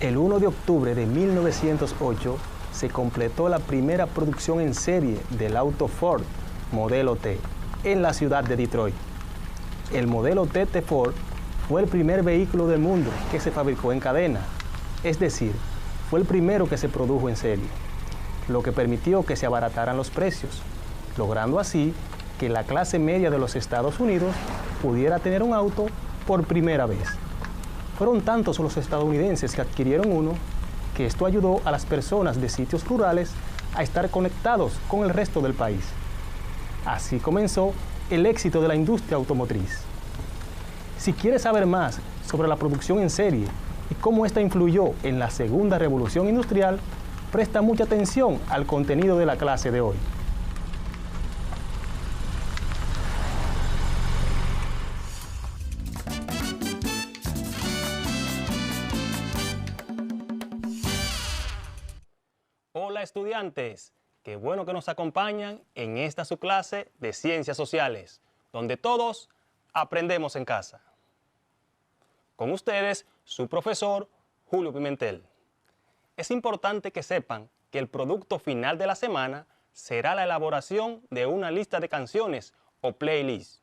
El 1 de octubre de 1908 se completó la primera producción en serie del auto Ford modelo T en la ciudad de Detroit. El modelo T de Ford fue el primer vehículo del mundo que se fabricó en cadena, es decir, fue el primero que se produjo en serie, lo que permitió que se abarataran los precios, logrando así que la clase media de los Estados Unidos pudiera tener un auto por primera vez. Fueron tantos los estadounidenses que adquirieron uno que esto ayudó a las personas de sitios rurales a estar conectados con el resto del país. Así comenzó el éxito de la industria automotriz. Si quieres saber más sobre la producción en serie y cómo esta influyó en la segunda revolución industrial, presta mucha atención al contenido de la clase de hoy. Hola estudiantes, qué bueno que nos acompañan en esta su clase de Ciencias Sociales, donde todos aprendemos en casa. Con ustedes, su profesor Julio Pimentel. Es importante que sepan que el producto final de la semana será la elaboración de una lista de canciones o playlist.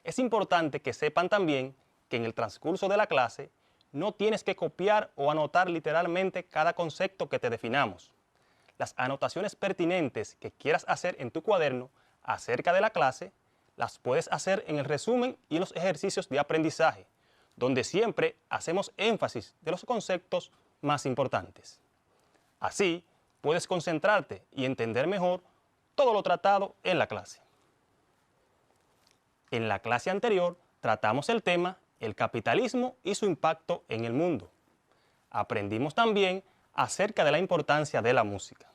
Es importante que sepan también que en el transcurso de la clase no tienes que copiar o anotar literalmente cada concepto que te definamos. Las anotaciones pertinentes que quieras hacer en tu cuaderno acerca de la clase, las puedes hacer en el resumen y en los ejercicios de aprendizaje, donde siempre hacemos énfasis de los conceptos más importantes. Así, puedes concentrarte y entender mejor todo lo tratado en la clase. En la clase anterior tratamos el tema el capitalismo y su impacto en el mundo. Aprendimos también acerca de la importancia de la música.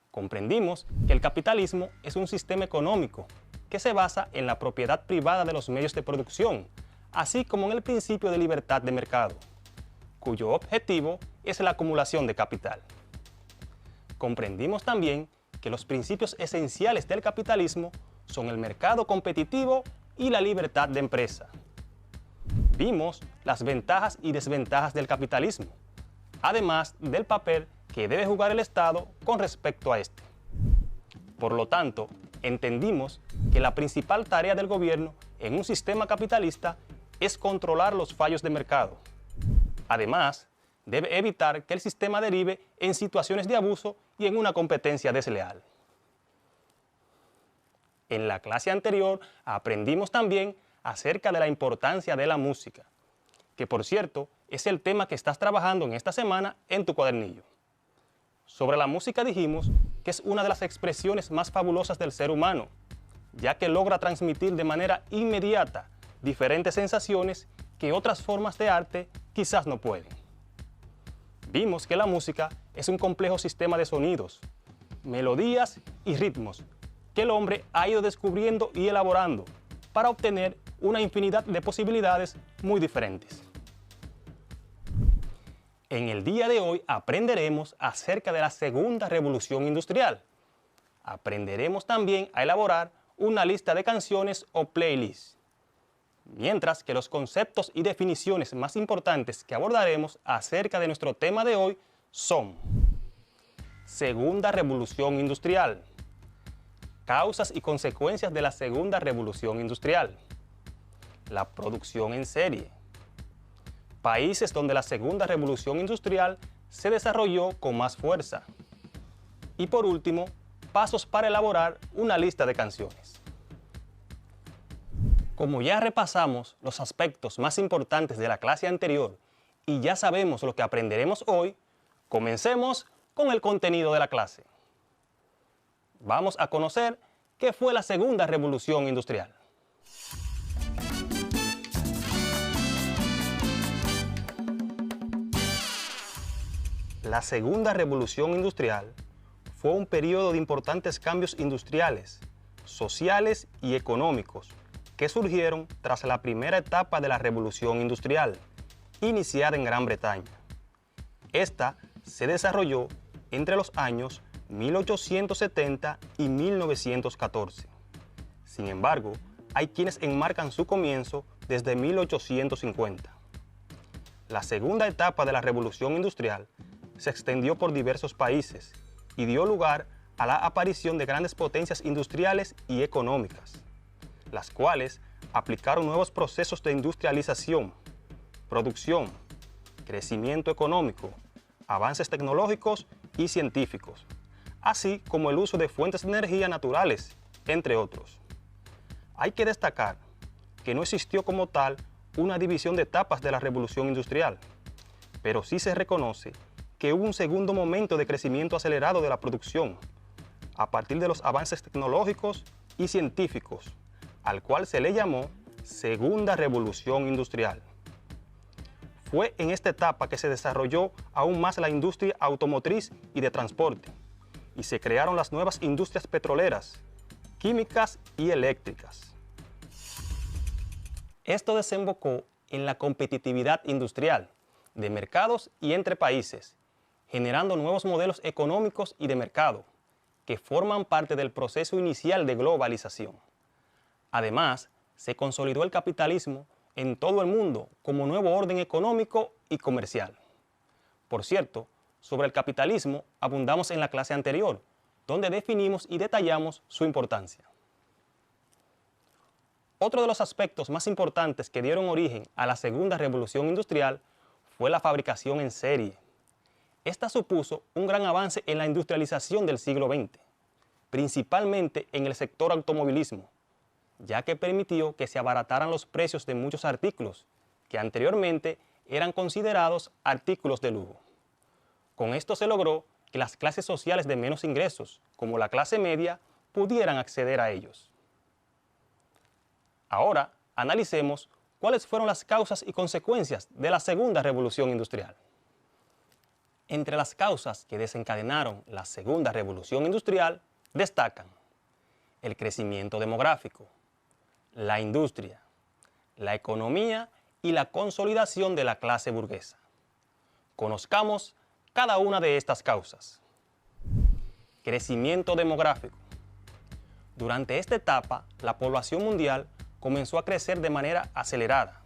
Comprendimos que el capitalismo es un sistema económico que se basa en la propiedad privada de los medios de producción, así como en el principio de libertad de mercado, cuyo objetivo es la acumulación de capital. Comprendimos también que los principios esenciales del capitalismo son el mercado competitivo y la libertad de empresa. Vimos las ventajas y desventajas del capitalismo, además del papel que debe jugar el Estado con respecto a este. Por lo tanto, entendimos que la principal tarea del gobierno en un sistema capitalista es controlar los fallos de mercado. Además, debe evitar que el sistema derive en situaciones de abuso y en una competencia desleal. En la clase anterior aprendimos también acerca de la importancia de la música, que por cierto es el tema que estás trabajando en esta semana en tu cuadernillo. Sobre la música dijimos que es una de las expresiones más fabulosas del ser humano, ya que logra transmitir de manera inmediata diferentes sensaciones que otras formas de arte quizás no pueden. Vimos que la música es un complejo sistema de sonidos, melodías y ritmos que el hombre ha ido descubriendo y elaborando para obtener una infinidad de posibilidades muy diferentes. En el día de hoy aprenderemos acerca de la segunda revolución industrial. Aprenderemos también a elaborar una lista de canciones o playlists, mientras que los conceptos y definiciones más importantes que abordaremos acerca de nuestro tema de hoy son: Segunda revolución industrial, causas y consecuencias de la segunda revolución industrial, la producción en serie, países donde la segunda revolución industrial se desarrolló con más fuerza, y por último, pasos para elaborar una lista de canciones. Como ya repasamos los aspectos más importantes de la clase anterior y ya sabemos lo que aprenderemos hoy, comencemos con el contenido de la clase. Vamos a conocer qué fue la segunda revolución industrial. La segunda revolución industrial fue un periodo de importantes cambios industriales, sociales y económicos que surgieron tras la primera etapa de la revolución industrial, iniciada en Gran Bretaña. Esta se desarrolló entre los años 1870 y 1914. Sin embargo, hay quienes enmarcan su comienzo desde 1850. la segunda etapa de la revolución industrial se extendió por diversos países y dio lugar a la aparición de grandes potencias industriales y económicas, las cuales aplicaron nuevos procesos de industrialización, producción, crecimiento económico, avances tecnológicos y científicos, así como el uso de fuentes de energía naturales, entre otros. Hay que destacar que no existió como tal una división de etapas de la revolución industrial, pero sí se reconoce que hubo un segundo momento de crecimiento acelerado de la producción, a partir de los avances tecnológicos y científicos, al cual se le llamó Segunda Revolución Industrial. Fue en esta etapa que se desarrolló aún más la industria automotriz y de transporte, y se crearon las nuevas industrias petroleras, químicas y eléctricas. Esto desembocó en la competitividad industrial, de mercados y entre países, generando nuevos modelos económicos y de mercado, que forman parte del proceso inicial de globalización. Además, se consolidó el capitalismo en todo el mundo como nuevo orden económico y comercial. Por cierto, sobre el capitalismo abundamos en la clase anterior, donde definimos y detallamos su importancia. Otro de los aspectos más importantes que dieron origen a la segunda revolución industrial fue la fabricación en serie. Esta supuso un gran avance en la industrialización del siglo XX, principalmente en el sector automovilismo, ya que permitió que se abarataran los precios de muchos artículos que anteriormente eran considerados artículos de lujo. Con esto se logró que las clases sociales de menos ingresos, como la clase media, pudieran acceder a ellos. Ahora, analicemos cuáles fueron las causas y consecuencias de la segunda revolución industrial. Entre las causas que desencadenaron la segunda revolución industrial destacan el crecimiento demográfico, la industria, la economía y la consolidación de la clase burguesa. Conozcamos cada una de estas causas. Crecimiento demográfico. Durante esta etapa, la población mundial comenzó a crecer de manera acelerada.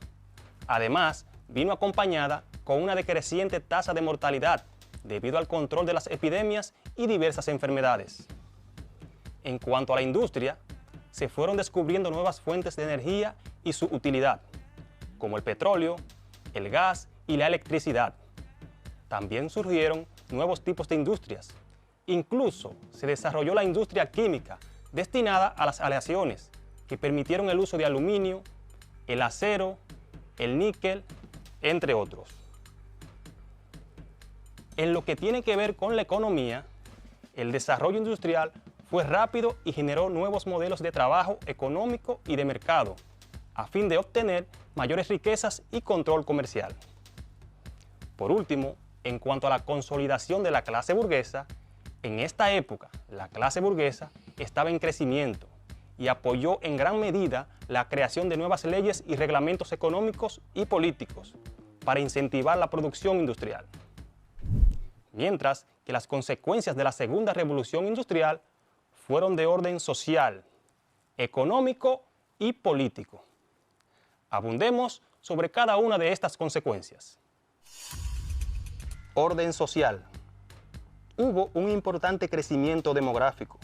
Además, vino acompañada con una decreciente tasa de mortalidad debido al control de las epidemias y diversas enfermedades. En cuanto a la industria, se fueron descubriendo nuevas fuentes de energía y su utilidad, como el petróleo, el gas y la electricidad. También surgieron nuevos tipos de industrias. Incluso se desarrolló la industria química destinada a las aleaciones, que permitieron el uso de aluminio, el acero, el níquel, entre otros. En lo que tiene que ver con la economía, el desarrollo industrial fue rápido y generó nuevos modelos de trabajo económico y de mercado, a fin de obtener mayores riquezas y control comercial. Por último, en cuanto a la consolidación de la clase burguesa, en esta época la clase burguesa estaba en crecimiento y apoyó en gran medida la creación de nuevas leyes y reglamentos económicos y políticos para incentivar la producción industrial. Mientras que las consecuencias de la segunda revolución industrial fueron de orden social, económico y político. Abundemos sobre cada una de estas consecuencias. Orden social. Hubo un importante crecimiento demográfico.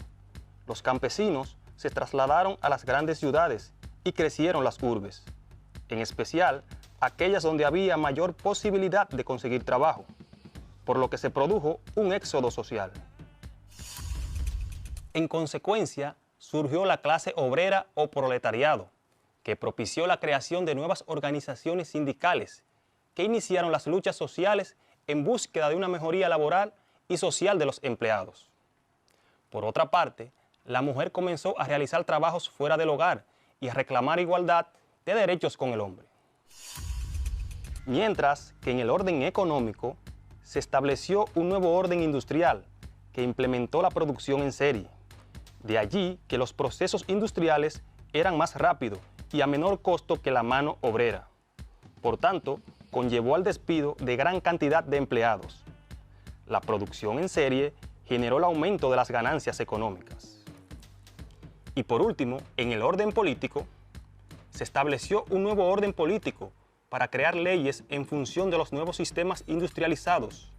Los campesinos se trasladaron a las grandes ciudades y crecieron las urbes, en especial aquellas donde había mayor posibilidad de conseguir trabajo, por lo que se produjo un éxodo social. En consecuencia, surgió la clase obrera o proletariado, que propició la creación de nuevas organizaciones sindicales que iniciaron las luchas sociales en búsqueda de una mejoría laboral y social de los empleados. Por otra parte, la mujer comenzó a realizar trabajos fuera del hogar y a reclamar igualdad de derechos con el hombre. Mientras que en el orden económico se estableció un nuevo orden industrial que implementó la producción en serie. De allí que los procesos industriales eran más rápidos y a menor costo que la mano obrera. Por tanto, conllevó al despido de gran cantidad de empleados. La producción en serie generó el aumento de las ganancias económicas. Y por último, en el orden político, se estableció un nuevo orden político para crear leyes en función de los nuevos sistemas industrializados,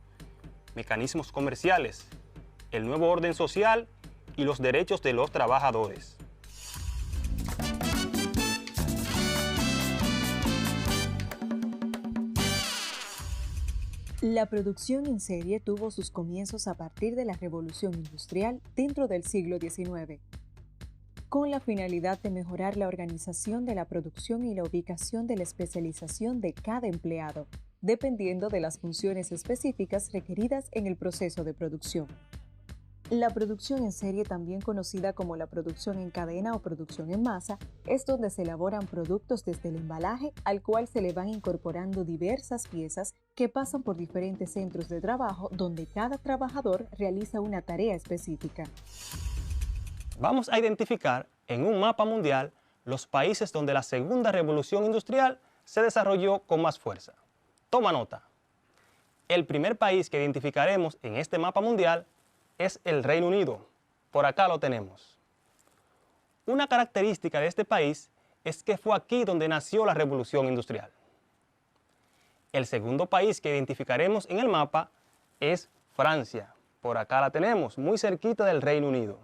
mecanismos comerciales, el nuevo orden social y los derechos de los trabajadores. La producción en serie tuvo sus comienzos a partir de la Revolución Industrial dentro del siglo XIX, con la finalidad de mejorar la organización de la producción y la ubicación de la especialización de cada empleado, dependiendo de las funciones específicas requeridas en el proceso de producción. La producción en serie, también conocida como la producción en cadena o producción en masa, es donde se elaboran productos desde el embalaje al cual se le van incorporando diversas piezas que pasan por diferentes centros de trabajo donde cada trabajador realiza una tarea específica. Vamos a identificar en un mapa mundial los países donde la segunda revolución industrial se desarrolló con más fuerza. Toma nota. El primer país que identificaremos en este mapa mundial es el Reino Unido. Por acá lo tenemos. Una característica de este país es que fue aquí donde nació la revolución industrial. El segundo país que identificaremos en el mapa es Francia. Por acá la tenemos, muy cerquita del Reino Unido.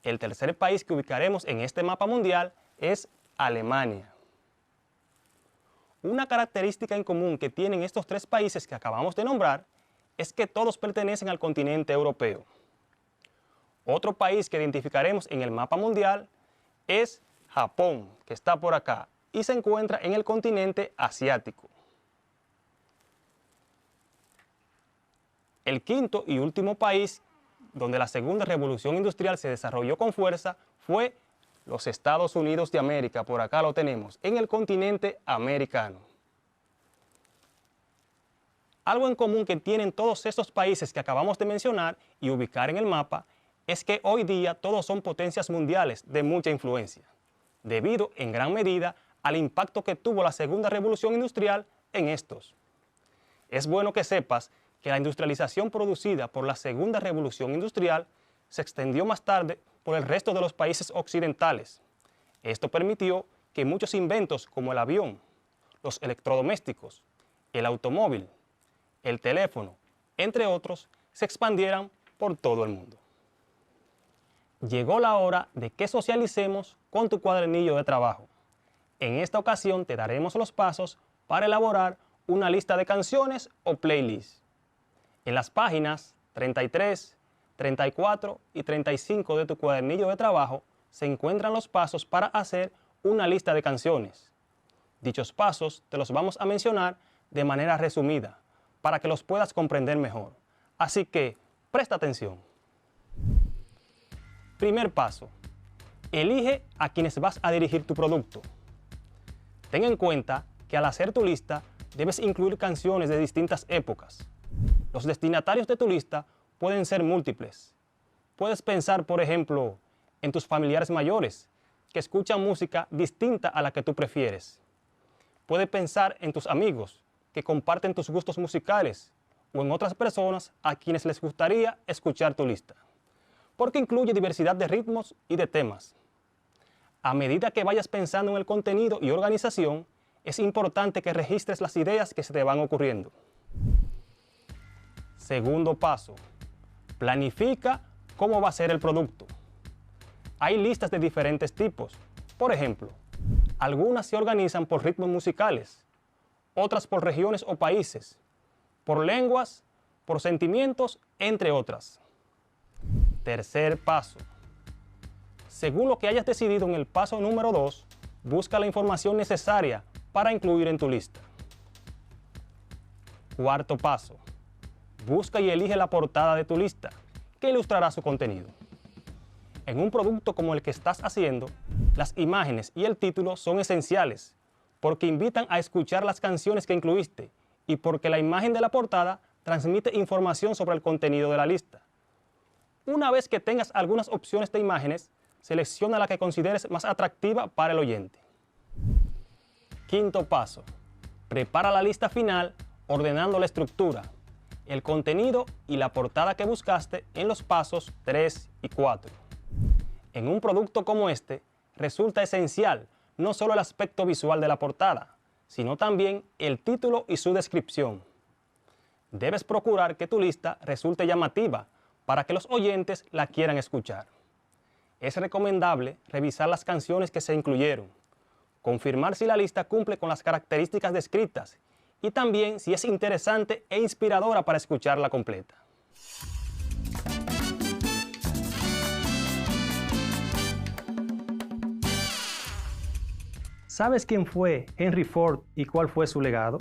El tercer país que ubicaremos en este mapa mundial es Alemania. Una característica en común que tienen estos tres países que acabamos de nombrar es que todos pertenecen al continente europeo. Otro país que identificaremos en el mapa mundial es Japón, que está por acá y se encuentra en el continente asiático. El quinto y último país donde la segunda revolución industrial se desarrolló con fuerza fue los Estados Unidos de América. Por acá lo tenemos, en el continente americano. Algo en común que tienen todos estos países que acabamos de mencionar y ubicar en el mapa es que hoy día todos son potencias mundiales de mucha influencia, debido en gran medida al impacto que tuvo la segunda revolución industrial en estos. Es bueno que sepas que la industrialización producida por la segunda revolución industrial se extendió más tarde por el resto de los países occidentales. Esto permitió que muchos inventos como el avión, los electrodomésticos, el automóvil, el teléfono, entre otros, se expandieran por todo el mundo. Llegó la hora de que socialicemos con tu cuadernillo de trabajo. En esta ocasión te daremos los pasos para elaborar una lista de canciones o playlist. En las páginas 33, 34 y 35 de tu cuadernillo de trabajo se encuentran los pasos para hacer una lista de canciones. Dichos pasos te los vamos a mencionar de manera resumida, para que los puedas comprender mejor. Así que, presta atención. Primer paso. Elige a quienes vas a dirigir tu producto. Ten en cuenta que al hacer tu lista, debes incluir canciones de distintas épocas. Los destinatarios de tu lista pueden ser múltiples. Puedes pensar, por ejemplo, en tus familiares mayores, que escuchan música distinta a la que tú prefieres. Puedes pensar en tus amigos, que comparten tus gustos musicales, o en otras personas a quienes les gustaría escuchar tu lista, porque incluye diversidad de ritmos y de temas. A medida que vayas pensando en el contenido y organización, es importante que registres las ideas que se te van ocurriendo. Segundo paso, planifica cómo va a ser el producto. Hay listas de diferentes tipos. Por ejemplo, algunas se organizan por ritmos musicales, otras por regiones o países, por lenguas, por sentimientos, entre otras. Tercer paso. Según lo que hayas decidido en el paso número 2, busca la información necesaria para incluir en tu lista. Cuarto paso. Busca y elige la portada de tu lista, que ilustrará su contenido. En un producto como el que estás haciendo, las imágenes y el título son esenciales, porque invitan a escuchar las canciones que incluiste y porque la imagen de la portada transmite información sobre el contenido de la lista. Una vez que tengas algunas opciones de imágenes, selecciona la que consideres más atractiva para el oyente. Quinto paso. Prepara la lista final ordenando la estructura, el contenido y la portada que buscaste en los pasos 3 y 4. En un producto como este, resulta esencial no solo el aspecto visual de la portada, sino también el título y su descripción. Debes procurar que tu lista resulte llamativa para que los oyentes la quieran escuchar. Es recomendable revisar las canciones que se incluyeron, confirmar si la lista cumple con las características descritas y también si es interesante e inspiradora para escucharla completa. ¿Sabes quién fue Henry Ford y cuál fue su legado?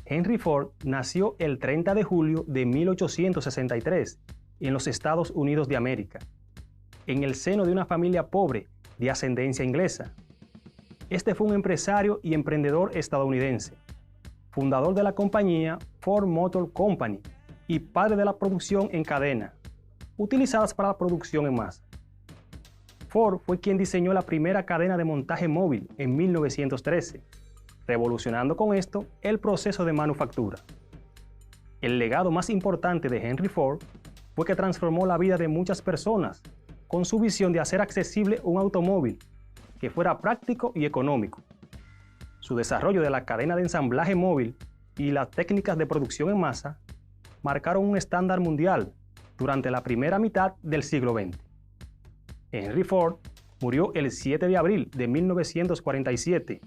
Henry Ford nació el 30 de julio de 1863 en los Estados Unidos de América, en el seno de una familia pobre de ascendencia inglesa. Este fue un empresario y emprendedor estadounidense, fundador de la compañía Ford Motor Company y padre de la producción en cadena, utilizadas para la producción en masa. Ford fue quien diseñó la primera cadena de montaje móvil en 1913, revolucionando con esto el proceso de manufactura. El legado más importante de Henry Ford fue que transformó la vida de muchas personas con su visión de hacer accesible un automóvil que fuera práctico y económico. Su desarrollo de la cadena de ensamblaje móvil y las técnicas de producción en masa marcaron un estándar mundial durante la primera mitad del siglo XX. Henry Ford murió el 7 de abril de 1947,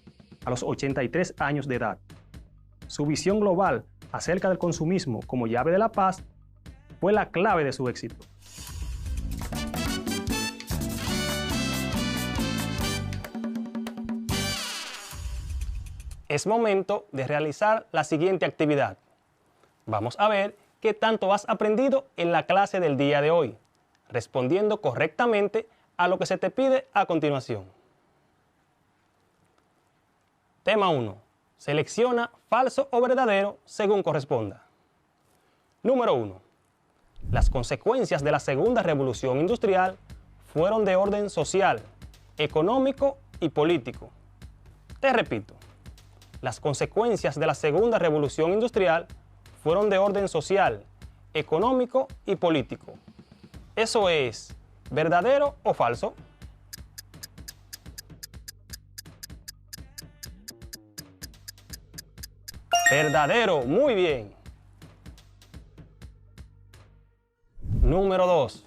a los 83 años de edad. Su visión global acerca del consumismo como llave de la paz fue la clave de su éxito. Es momento de realizar la siguiente actividad. Vamos a ver qué tanto has aprendido en la clase del día de hoy, respondiendo correctamente a lo que se te pide a continuación. Tema 1. Selecciona falso o verdadero según corresponda. Número 1. Las consecuencias de la segunda revolución industrial fueron de orden social, económico y político. Te repito. Las consecuencias de la segunda revolución industrial fueron de orden social, económico y político. Eso es, ¿verdadero o falso? Verdadero, muy bien. Número 2.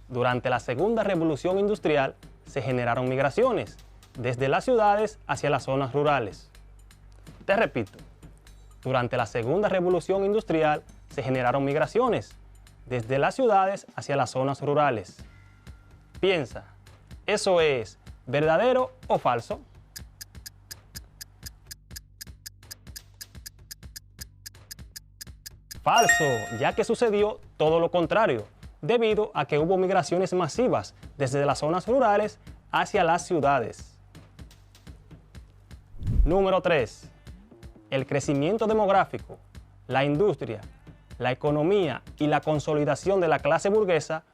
Durante la segunda revolución industrial se generaron migraciones desde las ciudades hacia las zonas rurales. Te repito, durante la segunda revolución industrial se generaron migraciones desde las ciudades hacia las zonas rurales. Piensa, ¿eso es verdadero o falso? Falso, ya que sucedió todo lo contrario, debido a que hubo migraciones masivas desde las zonas rurales hacia las ciudades. Número 3. El crecimiento demográfico, la industria, la economía y la consolidación de la clase burguesa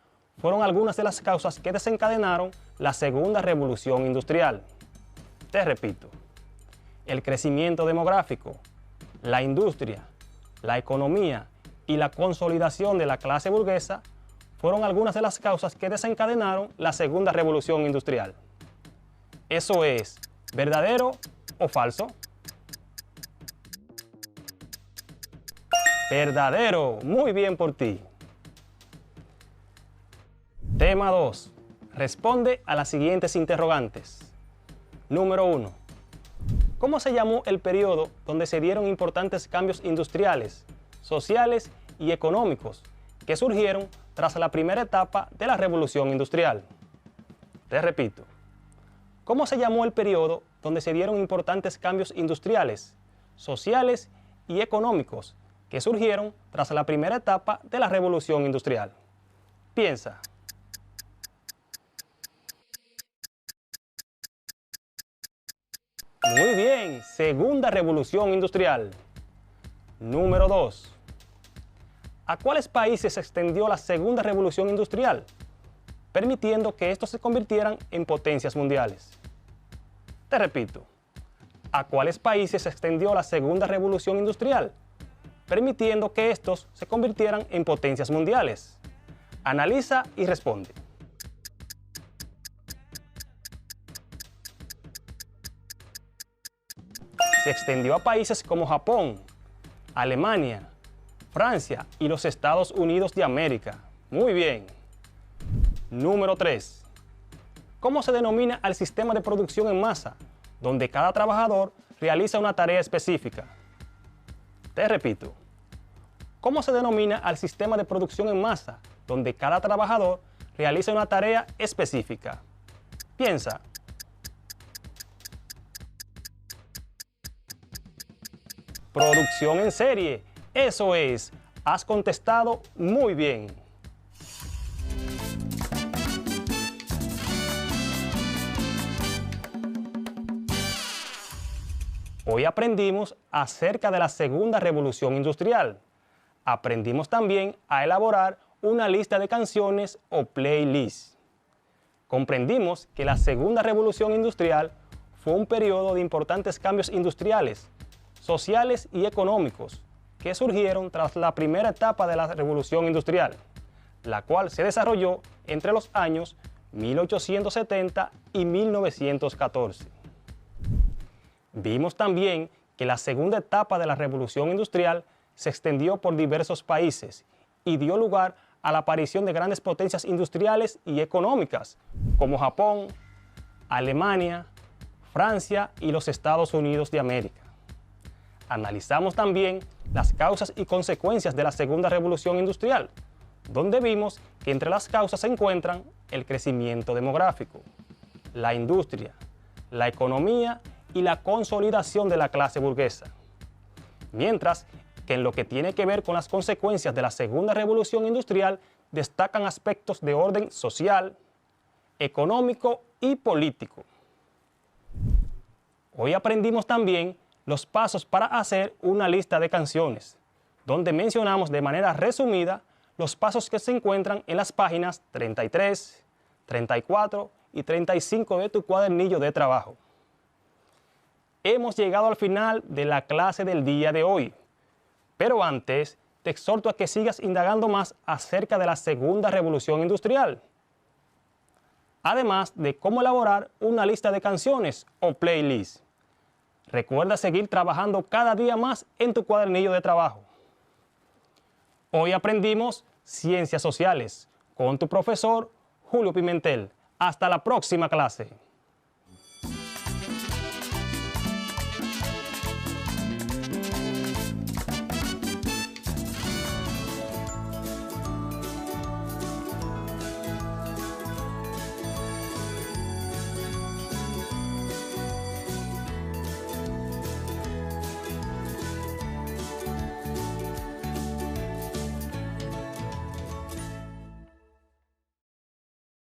fueron algunas de las causas que desencadenaron la segunda revolución industrial. Te repito, el crecimiento demográfico, la industria, la economía y la consolidación de la clase burguesa fueron algunas de las causas que desencadenaron la segunda revolución industrial. ¿Eso es verdadero o falso? Verdadero, muy bien por ti. Tema 2. Responde a las siguientes interrogantes. Número 1. ¿Cómo se llamó el periodo donde se dieron importantes cambios industriales, sociales y económicos que surgieron tras la primera etapa de la revolución industrial? Te repito. ¿Cómo se llamó el periodo donde se dieron importantes cambios industriales, sociales y económicos que surgieron tras la primera etapa de la revolución industrial? Piensa. Muy bien, segunda revolución industrial. Número 2. ¿A cuáles países se extendió la segunda revolución industrial, permitiendo que estos se convirtieran en potencias mundiales? Te repito, ¿a cuáles países se extendió la segunda revolución industrial, permitiendo que estos se convirtieran en potencias mundiales? Analiza y responde. se extendió a países como Japón, Alemania, Francia y los Estados Unidos de América. Muy bien. Número 3. ¿Cómo se denomina al sistema de producción en masa, donde cada trabajador realiza una tarea específica? Te repito. ¿Cómo se denomina al sistema de producción en masa, donde cada trabajador realiza una tarea específica? Piensa. Producción en serie. Eso es. Has contestado muy bien. Hoy aprendimos acerca de la segunda revolución industrial. Aprendimos también a elaborar una lista de canciones o playlist. Comprendimos que la segunda revolución industrial fue un periodo de importantes cambios industriales, sociales y económicos que surgieron tras la primera etapa de la revolución industrial, la cual se desarrolló entre los años 1870 y 1914. Vimos también que la segunda etapa de la revolución industrial se extendió por diversos países y dio lugar a la aparición de grandes potencias industriales y económicas como Japón, Alemania, Francia y los Estados Unidos de América. Analizamos también las causas y consecuencias de la segunda revolución industrial, donde vimos que entre las causas se encuentran el crecimiento demográfico, la industria, la economía y la consolidación de la clase burguesa. Mientras que en lo que tiene que ver con las consecuencias de la segunda revolución industrial destacan aspectos de orden social, económico y político. Hoy aprendimos también los pasos para hacer una lista de canciones, donde mencionamos de manera resumida los pasos que se encuentran en las páginas 33, 34 y 35 de tu cuadernillo de trabajo. Hemos llegado al final de la clase del día de hoy, pero antes te exhorto a que sigas indagando más acerca de la segunda revolución industrial, además de cómo elaborar una lista de canciones o playlist. Recuerda seguir trabajando cada día más en tu cuadernillo de trabajo. Hoy aprendimos Ciencias Sociales con tu profesor Julio Pimentel. Hasta la próxima clase.